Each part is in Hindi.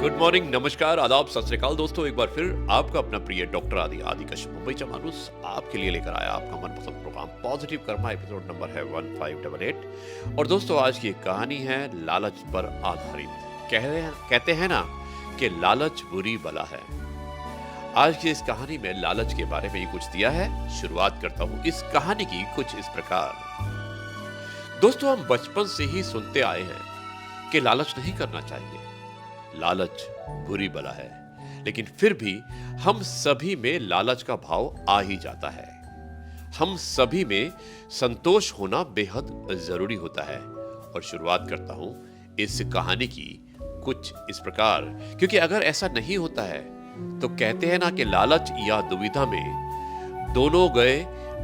गुड मॉर्निंग, नमस्कार, आदाब, सत श्री अकाल दोस्तों। एक बार फिर आपका अपना प्रिय डॉक्टर आदि कश्यप मुंबईचा माणूस आपके लिए लेकर आया आपका मनपसंद program Positive Karma. Episode number है 1588। और दोस्तों आज की कहानी है लालच पर आधारित। कहते हैं ना कि लालच बुरी बला है। आज की इस कहानी में लालच के बारे में ही कुछ दिया है। शुरुआत करता हूं इस कहानी की कुछ इस प्रकार। दोस्तों हम बचपन से ही सुनते आए हैं कि लालच नहीं करना चाहिए, लालच बुरी बला है। लेकिन फिर भी हम सभी में लालच का भाव आ ही जाता है। हम सभी में संतोष होना बेहद जरूरी होता है। और शुरुआत करता हूं इस कहानी की कुछ इस प्रकार, क्योंकि अगर ऐसा नहीं होता है तो कहते हैं ना कि लालच या दुविधा में दोनों गए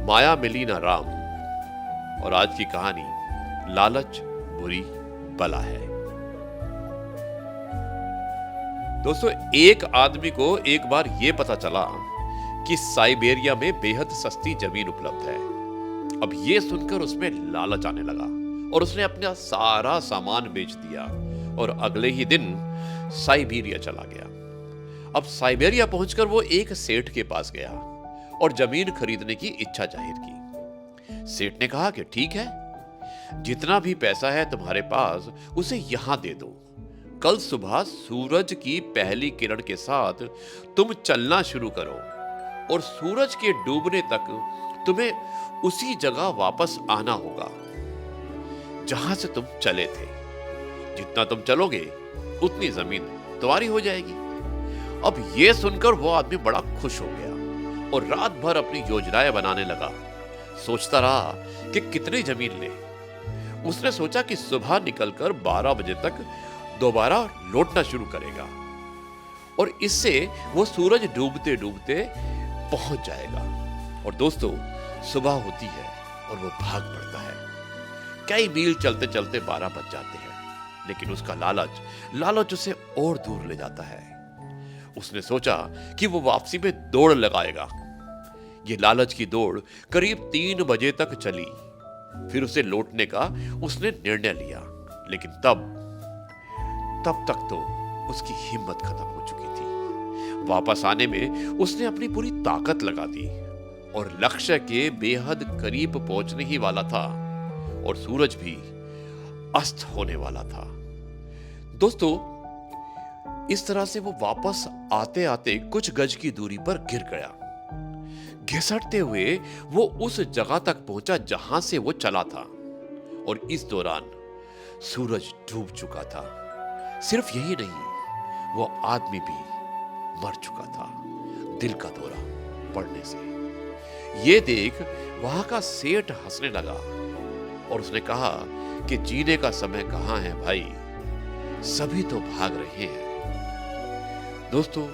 माया मिली ना राम। और आज की कहानी लालच बुरी बला है। दोस्तों एक आदमी को एक बार यह पता चला कि साइबेरिया में बेहद सस्ती जमीन उपलब्ध है। अब यह सुनकर उसमें लालच आने लगा और उसने अपना सारा सामान बेच दिया और अगले ही दिन साइबेरिया चला गया। अब साइबेरिया पहुंचकर वो एक सेठ के पास गया और जमीन खरीदने की इच्छा जाहिर की। सेठ ने कहा कि ठीक है, जितना भी पैसा है तुम्हारे पास उसे यहां दे दो। कल सुबह सूरज की पहली किरण के साथ तुम चलना शुरू करो और सूरज के डूबने तक तुम्हें उसी जगह वापस आना होगा जहां से तुम चले थे। जितना तुम चलोगे उतनी जमीन तुम्हारी हो जाएगी। अब यह सुनकर वो आदमी बड़ा खुश हो गया और रात भर अपनी योजनाएं बनाने लगा। सोचता रहा कि कितनी जमीन ले। उसने सोचा कि सुबह निकलकर 12 बजे तक दोबारा लौटना शुरू करेगा और इससे वो सूरज डूबते डूबते पहुंच जाएगा। और दोस्तों सुबह होती है और वो भाग पड़ता है। कई मील चलते चलते 12 बज जाते हैं, लेकिन उसका लालच उसे और दूर ले जाता है। उसने सोचा कि वो वापसी में दौड़ लगाएगा। ये लालच की दौड़ करीब 3 बजे तक चली। फिर उसे लौटने का उसने निर्णय लिया, लेकिन तब तक तो उसकी हिम्मत खत्म हो चुकी थी। वापस आने में उसने अपनी पूरी ताकत लगा दी और लक्ष्य के बेहद करीब पहुंचने ही वाला था और सूरज भी अस्त होने वाला था। दोस्तों इस तरह से वो वापस आते आते कुछ गज की दूरी पर गिर गया। घिसटते हुए वो उस जगह तक पहुंचा जहां से वो चला था और इस दौरान सूरज डूब चुका था। सिर्फ यही नहीं, वो आदमी भी मर चुका था दिल का दौरा पड़ने से। ये देख वहां का सेठ हंसने लगा और उसने कहा कि जीने का समय कहां है भाई, सभी तो भाग रहे हैं। दोस्तों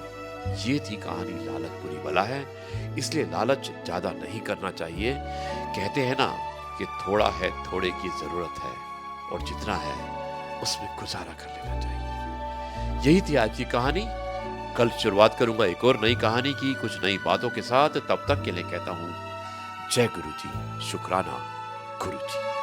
ये थी कहानी लालच बुरी बला है, इसलिए लालच ज्यादा नहीं करना चाहिए। कहते हैं ना कि थोड़ा है थोड़े की जरूरत है और जितना है उसमें गुजारा कर लेना चाहिए। यही थी आज की कहानी। कल शुरुआत करूंगा एक और नई कहानी की, कुछ नई बातों के साथ। तब तक के लिए कहता हूं जय गुरु जी, शुक्राना गुरु जी।